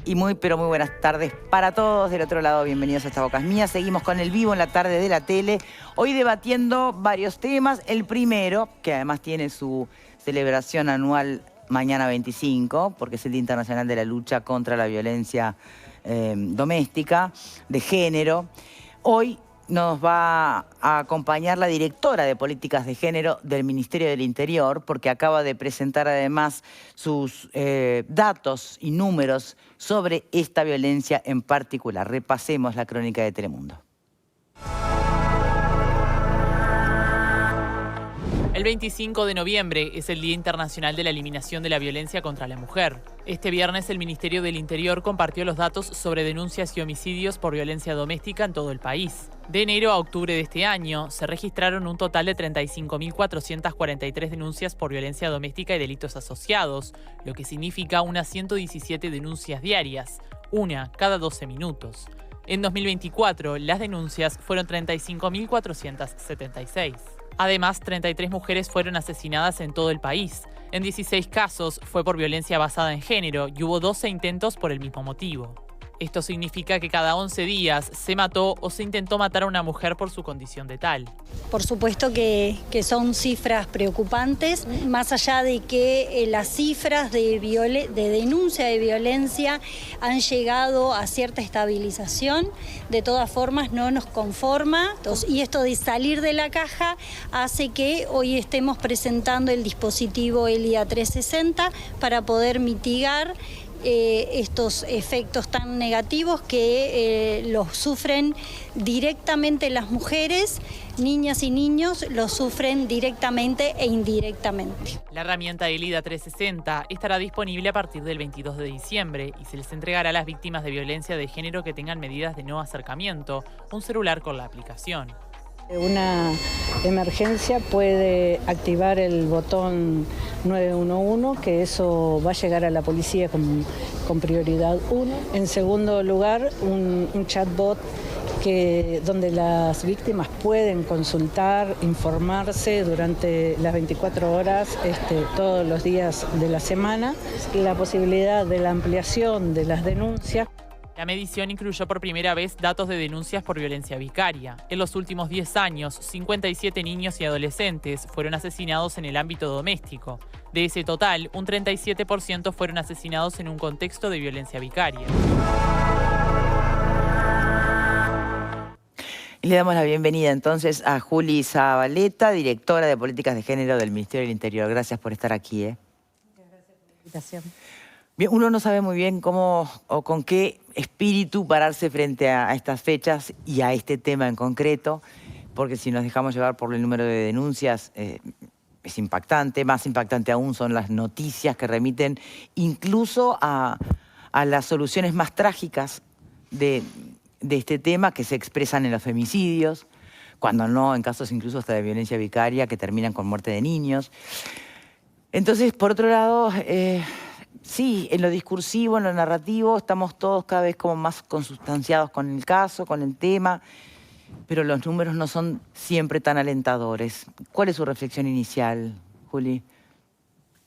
Y pero muy buenas tardes para todos. Del otro lado, bienvenidos a Esta Boca es Mía. Seguimos con el vivo en la tarde de la tele. Hoy debatiendo varios temas. El primero, que además tiene su celebración anual mañana 25, porque es el Día Internacional de la Lucha contra la Violencia Doméstica, de género. Hoy nos va a acompañar la directora de Políticas de Género del Ministerio del Interior, porque acaba de presentar además sus datos y números sobre esta violencia en particular. Repasemos la crónica de Telemundo. El 25 de noviembre es el Día Internacional de la Eliminación de la Violencia contra la Mujer. Este viernes el Ministerio del Interior compartió los datos sobre denuncias y homicidios por violencia doméstica en todo el país. De enero a octubre de este año se registraron un total de 35.443 denuncias por violencia doméstica y delitos asociados, lo que significa unas 117 denuncias diarias, una cada 12 minutos. En 2024, las denuncias fueron 35.476. Además, 33 mujeres fueron asesinadas en todo el país. En 16 casos fue por violencia basada en género y hubo 12 intentos por el mismo motivo. Esto significa que cada 11 días se mató o se intentó matar a una mujer por su condición de tal. Por supuesto que son cifras preocupantes, más allá de que las cifras de denuncia de violencia han llegado a cierta estabilización, de todas formas no nos conforma, y esto de salir de la caja hace que hoy estemos presentando el dispositivo ELIDA 360 para poder mitigar estos efectos tan negativos que los sufren directamente las mujeres, niñas y niños los sufren directamente e indirectamente. La herramienta ELIDA 360 estará disponible a partir del 22 de diciembre y se les entregará a las víctimas de violencia de género que tengan medidas de no acercamiento, un celular con la aplicación. Una emergencia puede activar el botón 911, que eso va a llegar a la policía con prioridad 1. En segundo lugar, un chatbot donde las víctimas pueden consultar, informarse durante las 24 horas, todos los días de la semana. La posibilidad de la ampliación de las denuncias. La medición incluyó por primera vez datos de denuncias por violencia vicaria. En los últimos 10 años, 57 niños y adolescentes fueron asesinados en el ámbito doméstico. De ese total, un 37% fueron asesinados en un contexto de violencia vicaria. Y le damos la bienvenida entonces a Juli Zabaleta, directora de Políticas de Género del Ministerio del Interior. Gracias por estar aquí. Muchas gracias por la invitación. Bien, uno no sabe muy bien cómo o con qué espíritu pararse frente a estas fechas y a este tema en concreto, porque si nos dejamos llevar por el número de denuncias es impactante. Más impactante aún son las noticias que remiten incluso a las soluciones más trágicas de este tema, que se expresan en los femicidios, cuando no, en casos incluso hasta de violencia vicaria, que terminan con muerte de niños. Entonces, por otro lado, sí, en lo discursivo, en lo narrativo, estamos todos cada vez como más consustanciados con el caso, con el tema, pero los números no son siempre tan alentadores. ¿Cuál es su reflexión inicial, Juli?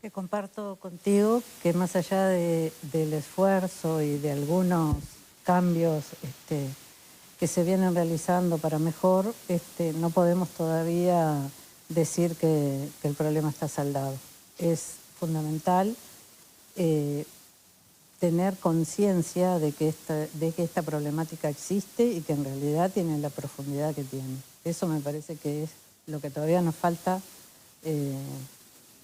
Que comparto contigo que más allá del esfuerzo y de algunos cambios que se vienen realizando para mejor, no podemos todavía decir que el problema está saldado. Es fundamental tener conciencia de que esta problemática existe y que en realidad tiene la profundidad que tiene. Eso me parece que es lo que todavía nos falta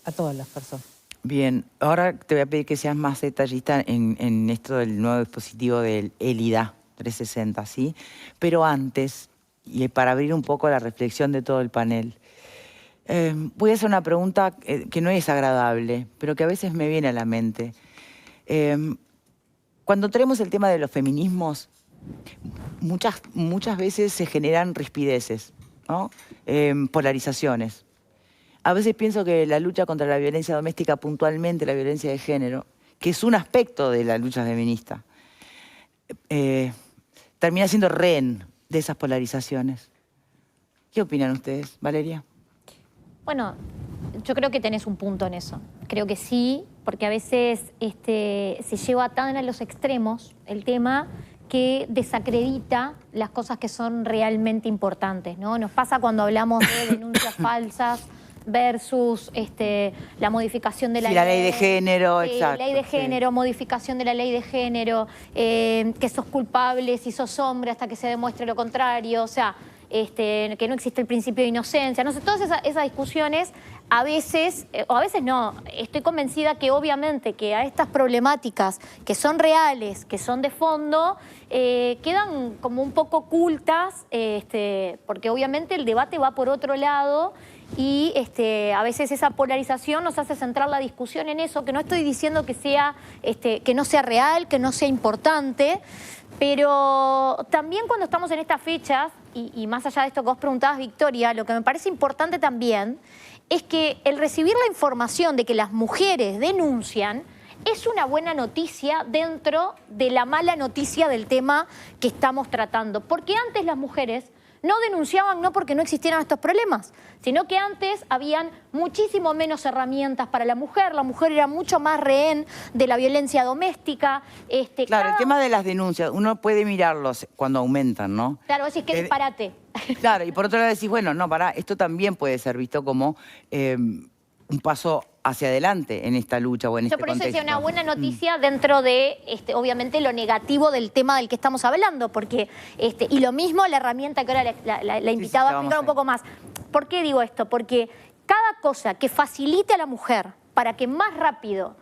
a todas las personas. Bien, ahora te voy a pedir que seas más detallista en esto del nuevo dispositivo del ELIDA 360, ¿sí? Pero antes, y para abrir un poco la reflexión de todo el panel, voy a hacer una pregunta que no es agradable, pero que a veces me viene a la mente. Cuando traemos el tema de los feminismos, muchas veces se generan rispideces, ¿no? Polarizaciones. A veces pienso que la lucha contra la violencia doméstica, puntualmente la violencia de género, que es un aspecto de la lucha feminista, termina siendo rehén de esas polarizaciones. ¿Qué opinan ustedes, Valeria? Bueno, Yo creo que tenés un punto en eso. Creo que sí, porque a veces se lleva tan a los extremos el tema que desacredita las cosas que son realmente importantes, ¿no? Nos pasa cuando hablamos de denuncias falsas versus la modificación de la ley. La ley de género, exacto. Ley de género, modificación de la ley de género, que sos culpable si sos hombre hasta que se demuestre lo contrario, o sea, que no existe el principio de inocencia, no sé, todas esas discusiones a veces, o a veces no, estoy convencida que obviamente que a estas problemáticas que son reales, que son de fondo, quedan como un poco ocultas, porque obviamente el debate va por otro lado y a veces esa polarización nos hace centrar la discusión en eso, que no estoy diciendo que sea, que no sea real, que no sea importante, pero también cuando estamos en estas fechas, y más allá de esto que vos preguntabas, Victoria, lo que me parece importante también es que el recibir la información de que las mujeres denuncian es una buena noticia dentro de la mala noticia del tema que estamos tratando. Porque antes las mujeres no denunciaban no porque no existieran estos problemas, sino que antes habían muchísimo menos herramientas para la mujer era mucho más rehén de la violencia doméstica. Claro, el tema de las denuncias, uno puede mirarlos cuando aumentan, ¿no? Claro, decís que disparate. Claro, y por otro lado decís, bueno, no, pará, esto también puede ser visto como un paso hacia adelante en esta lucha o en este contexto. Yo por eso decía una buena noticia dentro de, obviamente, lo negativo del tema del que estamos hablando, porque, y lo mismo la herramienta que ahora la invitaba a explicar un poco más. ¿Por qué digo esto? Porque cada cosa que facilite a la mujer para que más rápido,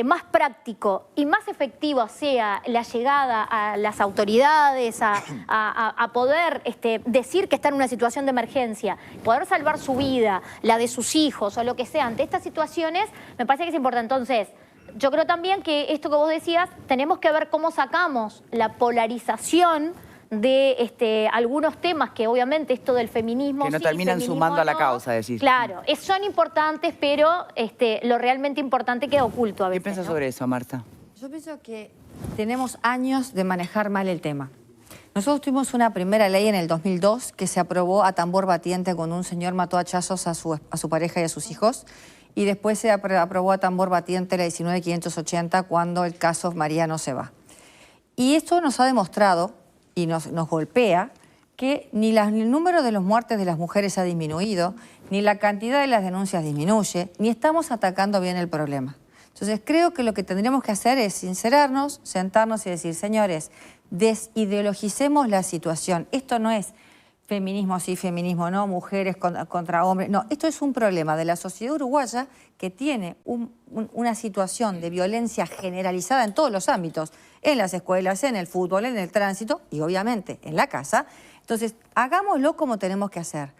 más práctico y más efectiva sea la llegada a las autoridades, a poder decir que está en una situación de emergencia, poder salvar su vida, la de sus hijos o lo que sea ante estas situaciones, me parece que es importante. Entonces, yo creo también que esto que vos decías, tenemos que ver cómo sacamos la polarización de algunos temas que obviamente esto del feminismo... Que no sí, terminan feminismo sumando a la no. causa, decís. Claro, son importantes, pero lo realmente importante queda oculto a veces. ¿Qué piensas ¿no? sobre eso, Marta? Yo pienso que tenemos años de manejar mal el tema. Nosotros tuvimos una primera ley en el 2002 que se aprobó a tambor batiente cuando un señor mató a hachazos a su pareja y a sus hijos. Y después se aprobó a tambor batiente la 19.580 cuando el caso Mariano se va. Y esto nos ha demostrado y nos golpea que ni el número de las muertes de las mujeres ha disminuido, ni la cantidad de las denuncias disminuye, ni estamos atacando bien el problema. Entonces creo que lo que tendríamos que hacer es sincerarnos, sentarnos y decir, señores, desideologicemos la situación. Esto no es feminismo sí, feminismo no, mujeres contra hombres. No, esto es un problema de la sociedad uruguaya que tiene una situación de violencia generalizada en todos los ámbitos, en las escuelas, en el fútbol, en el tránsito y obviamente en la casa. Entonces, hagámoslo como tenemos que hacer,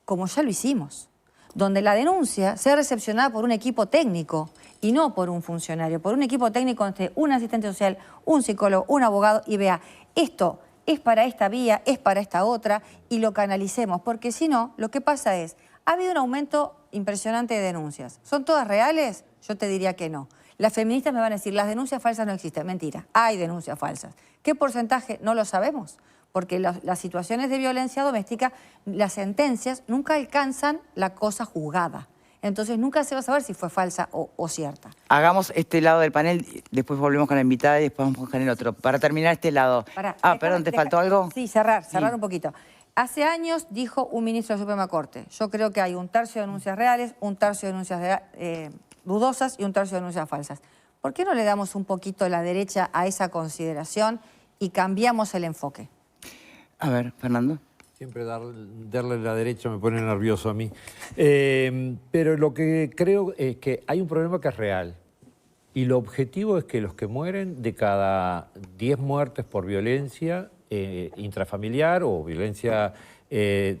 como ya lo hicimos, donde la denuncia sea recepcionada por un equipo técnico y no por un funcionario, por un equipo técnico entre un asistente social, un psicólogo, un abogado y vea, esto es para esta vía, es para esta otra y lo canalicemos, porque si no, lo que pasa es, ha habido un aumento impresionante de denuncias. ¿Son todas reales? Yo te diría que no. Las feministas me van a decir, las denuncias falsas no existen. Mentira, hay denuncias falsas. ¿Qué porcentaje? No lo sabemos, porque las situaciones de violencia doméstica, las sentencias nunca alcanzan la cosa juzgada. Entonces nunca se va a saber si fue falsa o cierta. Hagamos este lado del panel, después volvemos con la invitada y después vamos con el otro. Para terminar este lado. Perdón, ¿te faltó algo? Sí, cerrar un poquito. Hace años dijo un ministro de la Suprema Corte, yo creo que hay un tercio de denuncias reales, un tercio de denuncias dudosas y un tercio de denuncias falsas. ¿Por qué no le damos un poquito la derecha a esa consideración y cambiamos el enfoque? A ver, Fernando. Siempre darle la derecha me pone nervioso a mí. Pero lo que creo es que hay un problema que es real. Y lo objetivo es que los que mueren, de cada 10 muertes por violencia intrafamiliar o violencia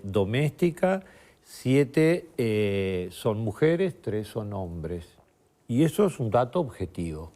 doméstica, 7 son mujeres, 3 son hombres. Y eso es un dato objetivo.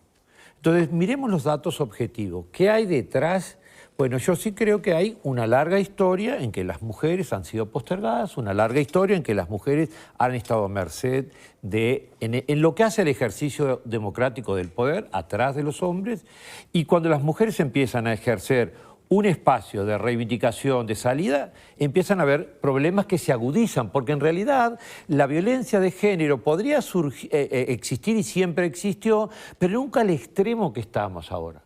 Entonces, miremos los datos objetivos. ¿Qué hay detrás? Bueno, yo sí creo que hay una larga historia en que las mujeres han sido postergadas, una larga historia en que las mujeres han estado a merced de, en lo que hace el ejercicio democrático del poder, atrás de los hombres, y cuando las mujeres empiezan a ejercer un espacio de reivindicación, de salida, empiezan a haber problemas que se agudizan, porque en realidad la violencia de género podría existir y siempre existió, pero nunca al extremo que estamos ahora.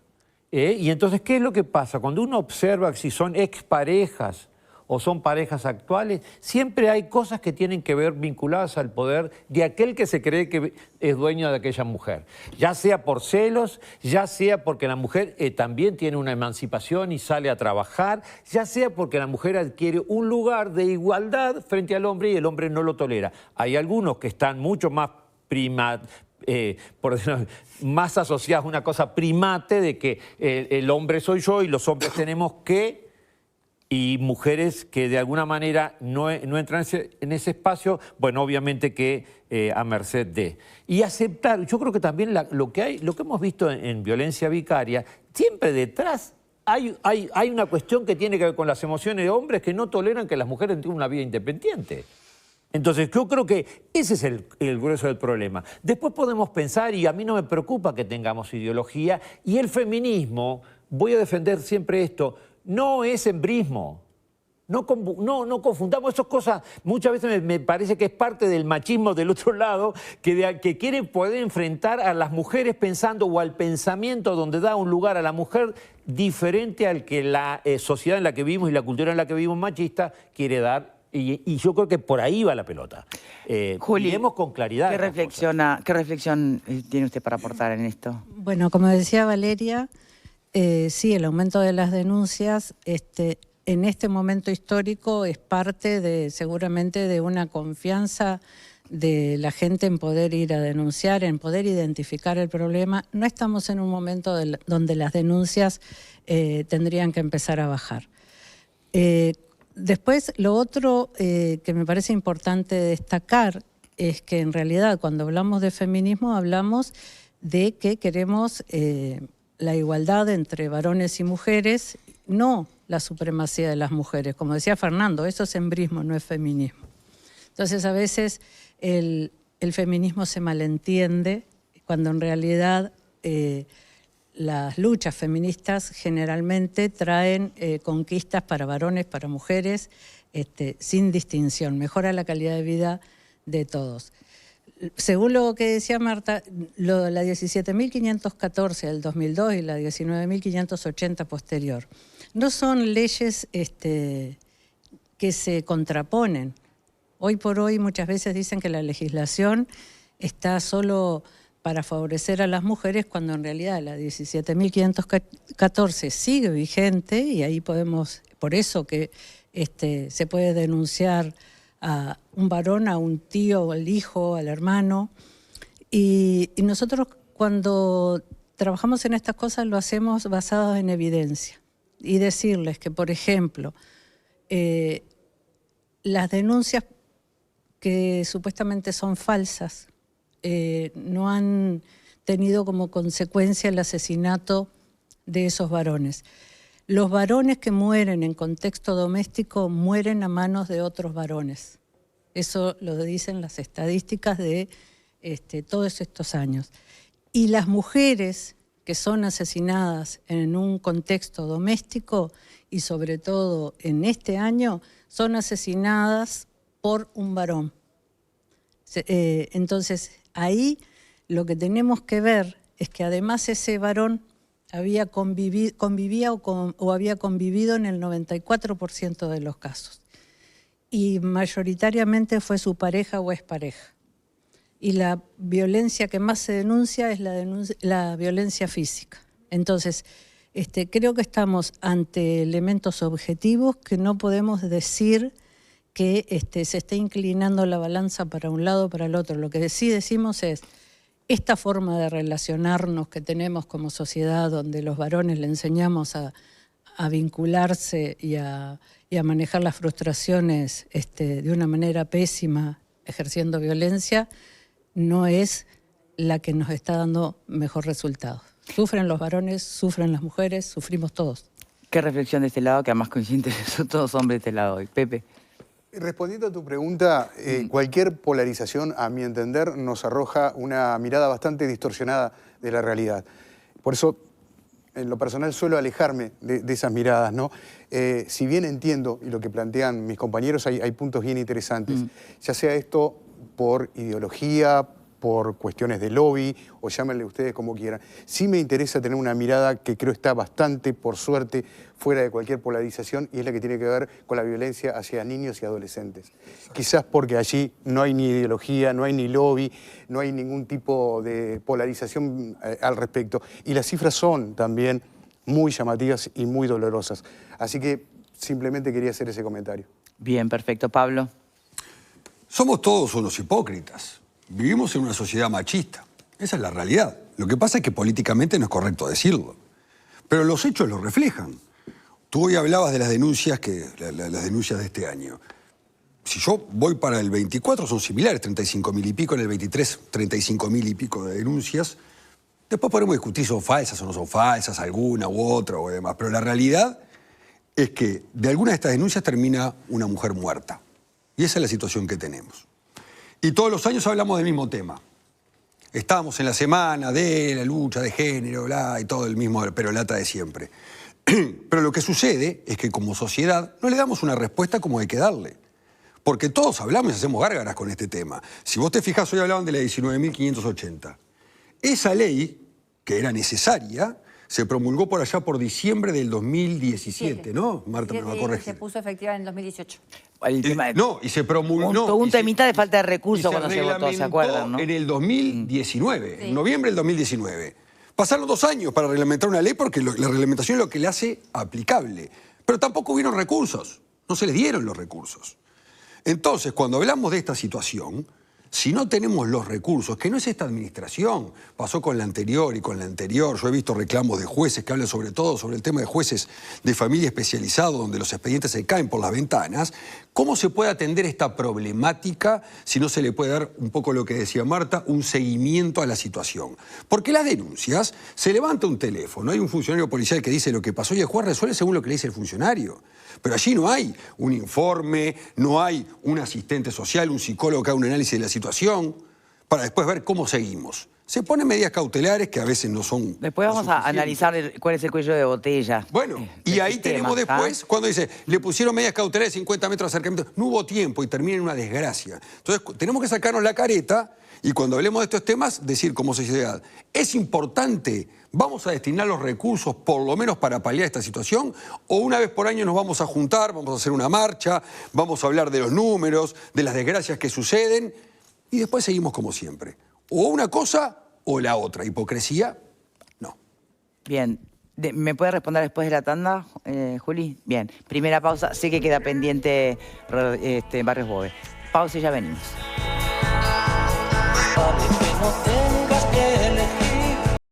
Y entonces, ¿qué es lo que pasa? Cuando uno observa si son exparejas o son parejas actuales, siempre hay cosas que tienen que ver vinculadas al poder de aquel que se cree que es dueño de aquella mujer. Ya sea por celos, ya sea porque la mujer también tiene una emancipación y sale a trabajar, ya sea porque la mujer adquiere un lugar de igualdad frente al hombre y el hombre no lo tolera. Hay algunos que están mucho más por decirlo, más asociados a una cosa primate de que el hombre soy yo y los hombres tenemos que... Y mujeres que de alguna manera no entran en ese espacio, bueno, obviamente que a merced de. Y aceptar, yo creo que también lo que hemos visto en violencia vicaria, siempre detrás hay una cuestión que tiene que ver con las emociones de hombres que no toleran que las mujeres tengan una vida independiente. Entonces yo creo que ese es el grueso del problema. Después podemos pensar, y a mí no me preocupa que tengamos ideología, y el feminismo, voy a defender siempre esto, no es embrismo. No confundamos esas cosas. Muchas veces me parece que es parte del machismo del otro lado, que quiere poder enfrentar a las mujeres pensando o al pensamiento donde da un lugar a la mujer diferente al que la sociedad en la que vivimos y la cultura en la que vivimos machista quiere dar. Y yo creo que por ahí va la pelota. Juli, miremos con claridad. ¿Qué reflexión tiene usted para aportar en esto? Bueno, como decía Valeria, sí, el aumento de las denuncias en este momento histórico es parte seguramente de una confianza de la gente en poder ir a denunciar, en poder identificar el problema. No estamos en un momento donde las denuncias tendrían que empezar a bajar. Después, lo otro que me parece importante destacar es que en realidad cuando hablamos de feminismo hablamos de que queremos la igualdad entre varones y mujeres, no la supremacía de las mujeres. Como decía Fernando, eso es embrismo, no es feminismo. Entonces a veces el feminismo se malentiende cuando en realidad las luchas feministas generalmente traen conquistas para varones, para mujeres, sin distinción, mejora la calidad de vida de todos. Según lo que decía Marta, la 17.514 del 2002 y la 19.580 posterior, no son leyes que se contraponen. Hoy por hoy muchas veces dicen que la legislación está solo para favorecer a las mujeres, cuando en realidad la 17.514 sigue vigente y ahí podemos, por eso que se puede denunciar a un varón, a un tío, al hijo, al hermano. Y nosotros cuando trabajamos en estas cosas lo hacemos basados en evidencia. Y decirles que, por ejemplo, las denuncias que supuestamente son falsas no han tenido como consecuencia el asesinato de esos varones. Los varones que mueren en contexto doméstico mueren a manos de otros varones. Eso lo dicen las estadísticas de todos estos años. Y las mujeres que son asesinadas en un contexto doméstico y sobre todo en este año son asesinadas por un varón. Entonces ahí lo que tenemos que ver es que además ese varón convivía o había convivido en el 94% de los casos. Y mayoritariamente fue su pareja o expareja. Y la violencia que más se denuncia es la violencia física. Entonces, creo que estamos ante elementos objetivos que no podemos decir que se esté inclinando la balanza para un lado o para el otro. Lo que sí decimos es, esta forma de relacionarnos que tenemos como sociedad, donde los varones le enseñamos a vincularse y a manejar las frustraciones de una manera pésima, ejerciendo violencia, no es la que nos está dando mejor resultado. Sufren los varones, sufren las mujeres, sufrimos todos. ¿Qué reflexión de este lado, que además coincidentes son todos hombres de este lado hoy? Pepe. Respondiendo a tu pregunta, cualquier polarización, a mi entender, nos arroja una mirada bastante distorsionada de la realidad. Por eso, en lo personal suelo alejarme de esas miradas, ¿no? Si bien entiendo, y lo que plantean mis compañeros, hay puntos bien interesantes, ya sea esto por ideología, por cuestiones de lobby, o llámenle ustedes como quieran. Sí me interesa tener una mirada que creo está bastante, por suerte, fuera de cualquier polarización, y es la que tiene que ver con la violencia hacia niños y adolescentes. Quizás porque allí no hay ni ideología, no hay ni lobby, no hay ningún tipo de polarización al respecto. Y las cifras son también muy llamativas y muy dolorosas. Así que simplemente quería hacer ese comentario. Bien, perfecto. Pablo. Somos todos unos hipócritas. Vivimos en una sociedad machista. Esa es la realidad. Lo que pasa es que políticamente no es correcto decirlo. Pero los hechos lo reflejan. Tú hoy hablabas de las denuncias, las denuncias de este año. Si yo voy para el 24 son similares, 35.000 y pico, en el 23 35.000 y pico de denuncias. Después podemos discutir si son falsas o no son falsas, alguna u otra o demás. Pero la realidad es que de alguna de estas denuncias termina una mujer muerta. Y esa es la situación que tenemos. Y todos los años hablamos del mismo tema. Estamos en la semana de la lucha de género, bla, y todo el mismo perolata de siempre. Pero lo que sucede es que como sociedad no le damos una respuesta como hay que darle. Porque todos hablamos y hacemos gárgaras con este tema. Si vos te fijas, hoy hablaban de la 19.580. Esa ley, que era necesaria, se promulgó por allá por diciembre del 2017, ¿no? Marta me va a corregir. Se puso efectiva en 2018. El tema No, y se promulgó... un temita de falta de recursos cuando se votó, ¿se acuerdan, no? En el 2019, en noviembre del 2019. Pasaron 2 años para reglamentar una ley porque la reglamentación es lo que le hace aplicable. Pero tampoco hubieron recursos, no se les dieron los recursos. Entonces, cuando hablamos de esta situación, si no tenemos los recursos, que no es esta administración, pasó con la anterior y con la anterior, yo he visto reclamos de jueces que hablan sobre todo sobre el tema de jueces de familia especializado, donde los expedientes se caen por las ventanas. ¿Cómo se puede atender esta problemática si no se le puede dar, un poco lo que decía Marta, un seguimiento a la situación? Porque las denuncias, se levanta un teléfono, hay un funcionario policial que dice lo que pasó y el juez resuelve según lo que le dice el funcionario. Pero allí no hay un informe, no hay un asistente social, un psicólogo que haga un análisis de la situación para después ver cómo seguimos. Se ponen medidas cautelares que a veces no son... Después vamos a analizar cuál es el cuello de botella. Bueno, y ahí tenemos después, cuando dice, le pusieron medidas cautelares de 50 metros de acercamiento, no hubo tiempo y termina en una desgracia. Entonces, tenemos que sacarnos la careta y cuando hablemos de estos temas, decir como sociedad, es importante, vamos a destinar los recursos por lo menos para paliar esta situación, o una vez por año nos vamos a juntar, vamos a hacer una marcha, vamos a hablar de los números, de las desgracias que suceden, y después seguimos como siempre. O una cosa o la otra. Hipocresía, no. Bien. ¿Me puede responder después de la tanda, Juli? Bien. Primera pausa. Sé que queda pendiente Barrios Bove. Pausa y ya venimos. Para que no te